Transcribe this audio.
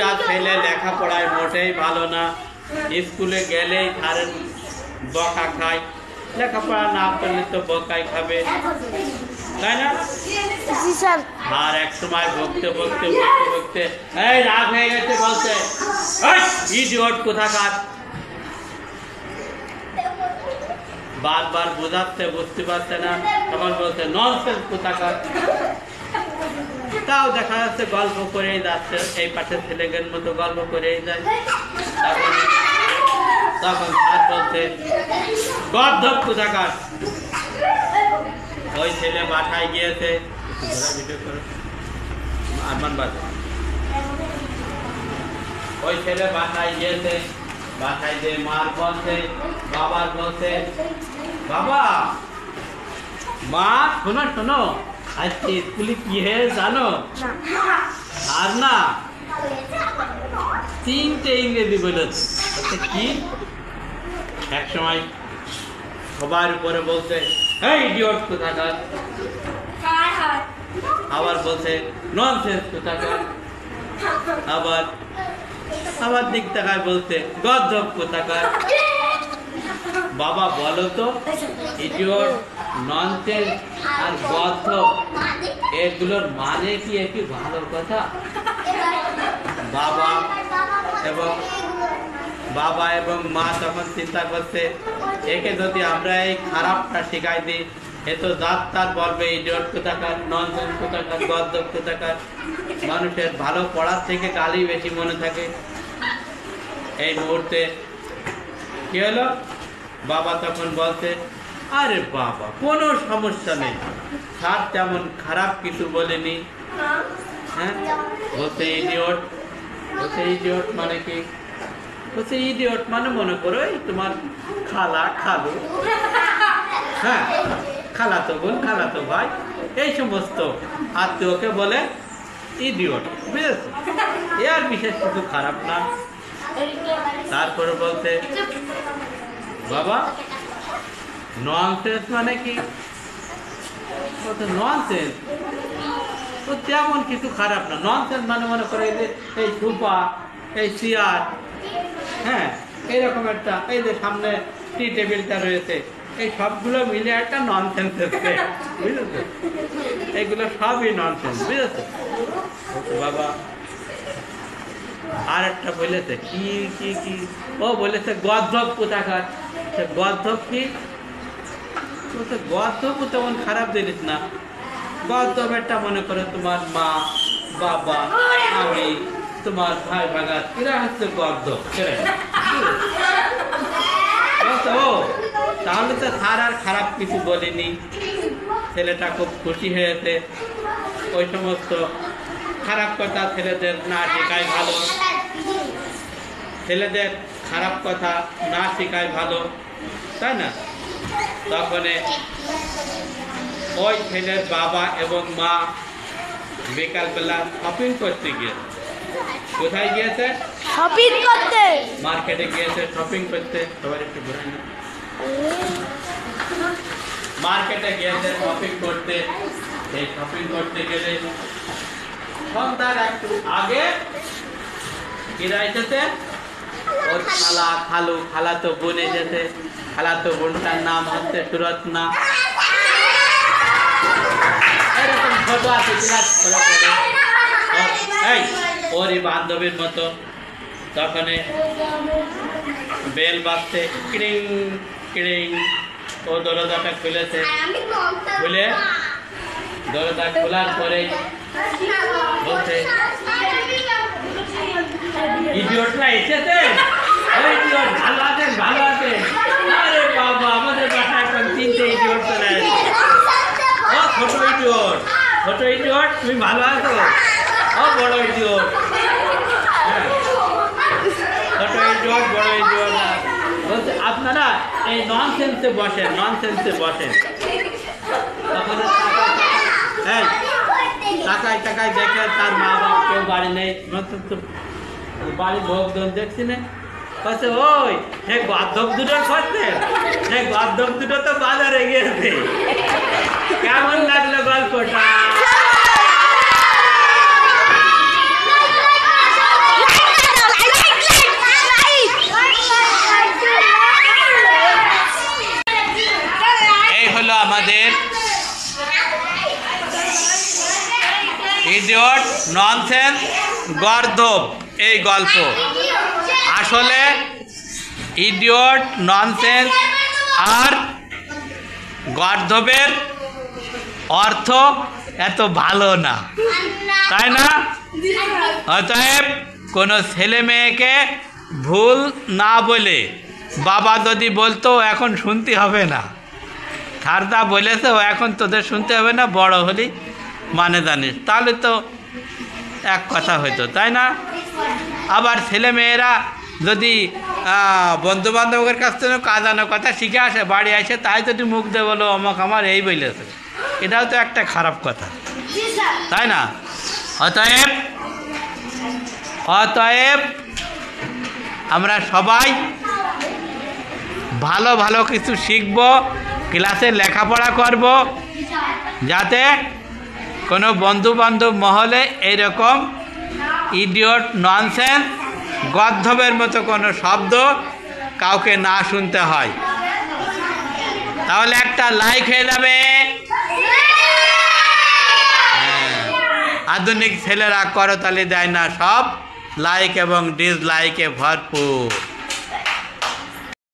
একটা ছেলে লেখাপড়ায় মোটেই ভালো না, স্কুলে গেলেই ধরেন বকা খায়, লেখাপড়া না করলে তো বকাই খাবে, তাই না? আর এক সময় বকতে বকতে বকতে বকতে এই রাগ হয়ে গেছে, বলছে ইডিয়ট কোথাকার। বারবার বোঝাচ্ছে, বুঝতে পারছে না, তখন বলছে ননসেন্স কোথাকার। তাও দেখা যাচ্ছে গল্প করেই যাচ্ছে, এই পাশে ছেলেদের মতো গল্প করেই যায়। তখন স্যার বলছে গর্ধব কোথাকার। ওই ছেলে বাসায় গিয়েছে, ওই ছেলে বাসায় গিয়েছে, বাসায় যে মার বলছে, বাবার বলছে, বাবা মা শোনো শোনো, আজকে স্কুলে কি হয়ে জানো? আর না 3টে ইংরেজি বলেছে। কি? এক সময় সবার উপরে বলছে এই ইডিয়ট কোথাকার, আবার বলছে ননসেন্স কোথাকার, আবার আবার দিক তাকায় বলছে গর্ধব কোথাকার। বাবা বলো তো ইডিয়ট, ননসেন্স আর গর্ধব এগুলোর মানে কি একটি ভালো কথা? বাবা এবং মা তখন চিন্তা করছে, একে যদি আমরা এই খারাপটা শেখাই দিই, এ তো জাত তার বলবে ইডিয়ট কোথাকার, ননসেন্স কোথাকার, গর্ধব কোথাকার। মানুষের ভালো পড়ার থেকে গালি বেশি মনে থাকে। এই মুহূর্তে কি হলো, বাবা তখন বলছে আরে বাবা কোনো সমস্যা নেই, স্যার তেমন খারাপ কিছু বলেনি। হ্যাঁ বলছে ইডিয়ট, বলছে ইডিয়ট মানে কি? বলছে ইডিয়ট মানে মনে করো এই তোমার খালা খালু, হ্যাঁ খালাতো বোন খালাতো ভাই, এই সমস্ত আত্মীয়কে বলে ইডিয়ট, বুঝেছো? এর বিশেষ কিছু খারাপ না। তারপরে বলছে বাবা ননসেন্স মানে কি? বলছে ননসেন্স তো তেমন কিছু খারাপ না। ননসেন্স মানে মনে করে এই সোফা, এই চেয়ার, হ্যাঁ এইরকম একটা, এই যে সামনে টি টেবিলটা রয়েছে, এই সবগুলো মিলে একটা ননসেন্স হচ্ছে, বুঝেছো? এইগুলো সবই ননসেন্স, বুঝেছো? বাবা আর একটা বলেছে কি কি কি, ও বলেছে গর্ধব কোথাকার। গর্ধব কি? বলছে গর্ধব তেমন খারাপ জিনিস না, গর্ধব একটা মনে করো তোমার মা বাবা আমি তোমার ভাই ভাগাত, এরা হচ্ছে গর্ধব। তাহলে তো স্যার আর খারাপ কিছু বলেনি। ছেলেটা খুব খুশি হয়েছে। ওই সমস্ত খারাপ কথা ছেলেদের না শেখাই ভালো, ছেলেদের খারাপ কথা না শেখাই ভালো, তাই না? তখন ওই ছেলের বাবা এবং মা বিকালবেলা শপিং করতে গিয়েছে। কোথায় গিয়েছে? শপিং করতে। মার্কেটে গিয়েছে শপিং করতে। সবাই একটু ঘুরে না, মার্কেটে গিয়েছে শপিং করতে। এই শপিং করতে গেলে সন্ধ্যার একটু আগে কিরা এসেছে, ওর খালা খালু খালাতো বোন এসেছে। খালাতো বোনটার নাম হচ্ছে সুরত্না। এরকম ছোট আছে এই ওরই বান্ধবীর মতো। তখন বেল বাজছে, ক্রিং ক্রিং। ও দরজাটা খুলেছে, খুলে দরজা খোলার পরে বলছে ইডিয়টরা এসেছে, ইডিয়ট ভালো আছেন ভালো আছেন। আরে বাবা আমাদের বাসায় এখন 3টে ইডিয়ট চলে আসছে। ও ছোট ইডিয়ট, ছোট ইডিয়ট তুমি ভালো আছো? ও বড় ইডিয়ট, ছোট ইডিয়ট বড় ইডিয়ট। বলছে আপনারা এই ননসেন্সে বসেন, ননসেন্সে বসেন। তখন টাকায় টাকায় দেখে তার মা বাবা কেউ বাড়ি নেই, বাড়ির লোকজন দেখছি না। বলছে ওই সে গর্ধব দুটো করছে, সে গর্ধব দুটো তো বাজারে গিয়েছে। কেমন লাগলো গল্পটা? ননসেন্স গর্ধব এই গল্প। আসলে ইডিয়ট, ননসেন্স আর গর্ধবের অর্থ এত ভালো না, তাই না? অতএব কোনো ছেলে মেয়েকে ভুল না বলে, বাবা যদি বলতো এখন শুনতে হবে না, ঠারদা বলেছে ও এখন তোদের শুনতে হবে না, বড় হলি মানে জানিস, তাহলে তো এক কথা হইতো, তাই না? আবার ছেলে মেয়েরা যদি বন্ধু বান্ধবের কাছ থেকে কাজানো কথা শিখে আসে, বাড়ি আসে তাই যদি মুখ দিয়ে বলো অমক আমার এই বলেছে, এটাও তো একটা খারাপ কথা, তাই না? অতএব আমরা সবাই ভালো ভালো কিছু শিখব, ক্লাসে লেখাপড়া করব, যাতে কোনো বন্ধু বান্ধব মহলে এইরকম ইডিয়ট, ননসেন্স, গর্ধবের মতো কোনো শব্দ কাউকে না শুনতে হয়। তাহলে একটা লাইক হয়ে যাবে। আধুনিক ছেলেরা করতালি দেয় না, সব লাইক এবং ডিসলাইকে ভরপুর।